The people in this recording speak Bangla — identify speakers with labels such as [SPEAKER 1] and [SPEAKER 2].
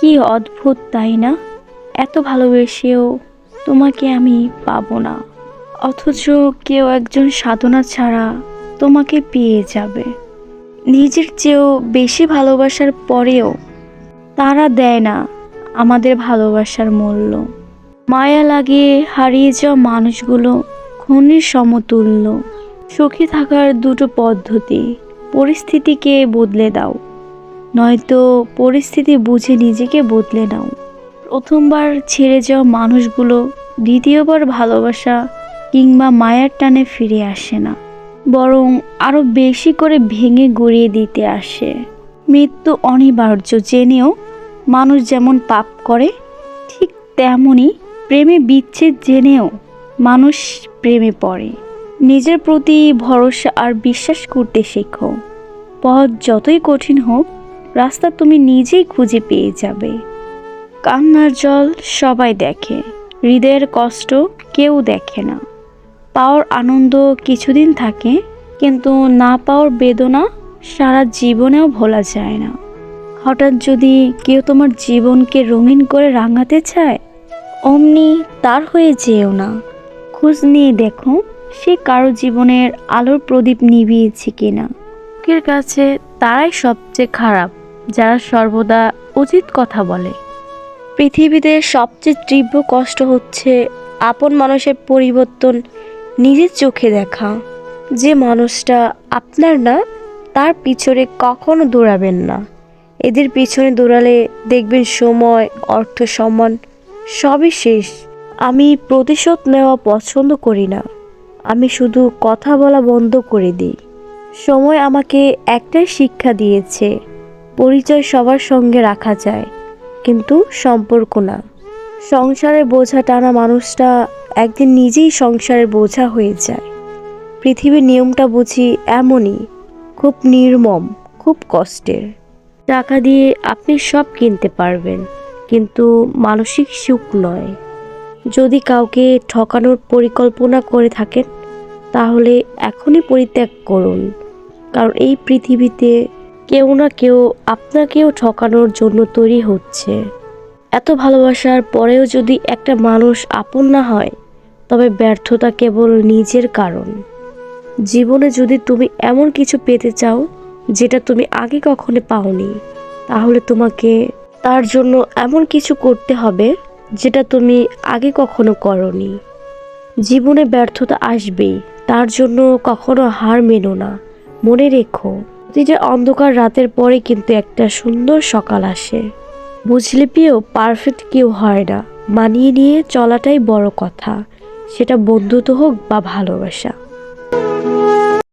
[SPEAKER 1] কি অদ্ভুত তাই না? এত ভালোবেসেও তোমাকে আমি পাবো না, অথচ কেউ একজন সাধনা ছাড়া তোমাকে পেয়ে যাবে। নিজের চেয়েও বেশি ভালোবাসার পরেও তারা দেয় না আমাদের ভালোবাসার মূল্য। মায়া লাগিয়ে হারিয়ে যাওয়া মানুষগুলো খনির সমতুল্য। সুখী থাকার দুটো পদ্ধতি: পরিস্থিতিকে বদলে দাও, নয়তো পরিস্থিতি বুঝে নিজেকে বদলে নাও। প্রথমবার ছেড়ে যাওয়া মানুষগুলো দ্বিতীয়বার ভালোবাসা কিংবা মায়ার টানে ফিরে আসে না, বরং আরো বেশি করে ভেঙে গুঁড়িয়ে দিতে আসে। মৃত্যু অনিবার্য জেনেও মানুষ যেমন পাপ করে, ঠিক তেমনি প্রেমে বিচ্ছেদ জেনেও মানুষ প্রেমে পড়ে। নিজের প্রতি ভরসা আর বিশ্বাস করতে শেখো। পথ যতই কঠিন হোক, রাস্তা তুমি নিজেই খুঁজে পেয়ে যাবে। কান্নার জল সবাই দেখে, হৃদয়ের কষ্ট কেউ দেখে না। পাওয়ার আনন্দ কিছুদিন থাকে, কিন্তু না পাওয়ার বেদনা সারা জীবনেও ভোলা যায় না। হঠাৎ যদি কেউ তোমার জীবনকে রঙিন করে রাঙাতে চায়, অমনি তার হয়ে যেও না। খোঁজ নিয়ে দেখো সে কারো জীবনের আলোর প্রদীপ নিভিয়েছে কিনা। লোকের কাছে তারাই সবচেয়ে খারাপ যারা সর্বদা উচিত কথা বলে। পৃথিবীতে সবচেয়ে তীব্র কষ্ট হচ্ছে আপন মানুষের পরিবর্তন নিজের চোখে দেখা। যে মানুষটা আপনার না, তার পিছনে কখনো দৌড়াবেন না। এদের পিছনে দৌড়ালে দেখবেন সময়, অর্থ, সম্মান সবই শেষ। আমি প্রতিশোধ নেওয়া পছন্দ করি না, আমি শুধু কথা বলা বন্ধ করে দিই। সময় আমাকে একটাই শিক্ষা দিয়েছে: পরিচয় সবার সঙ্গে রাখা যায়, কিন্তু সম্পর্ক না। সংসারের বোঝা টানা মানুষটা একদিন নিজেই সংসারের বোঝা হয়ে যায়। পৃথিবীর নিয়মটা বুঝি এমনই, খুব নির্মম, খুব কষ্টের। টাকা দিয়ে আপনি সব কিনতে পারবেন, কিন্তু মানসিক সুখ নয়। যদি কাউকে ঠকানোর পরিকল্পনা করে থাকেন, তাহলে এখনই পরিত্যাগ করুন, কারণ এই পৃথিবীতে কেউ না কেউ আপনাকেও ঠকানোর জন্য তৈরি হচ্ছে। এত ভালোবাসার পরেও যদি একটা মানুষ আপন না হয়, তবে ব্যর্থতা কেবল নিজের কারণ। জীবনে যদি তুমি এমন কিছু পেতে চাও যেটা তুমি আগে কখনো পাওনি, তাহলে তোমাকে তার জন্য এমন কিছু করতে হবে যেটা তুমি আগে কখনো করনি। জীবনে ব্যর্থতা আসবেই, তার জন্য কখনো হার মেনো না। মনে রেখো, প্রতিটা অন্ধকার রাতের পরে কিন্তু একটা সুন্দর সকাল আসে। বুঝলে প্রিয়, পারফেক্ট কেউ হয় না, মানিয়ে নিয়ে চলাটাই বড় কথা, সেটা বন্ধুত্ব হোক বা ভালোবাসা।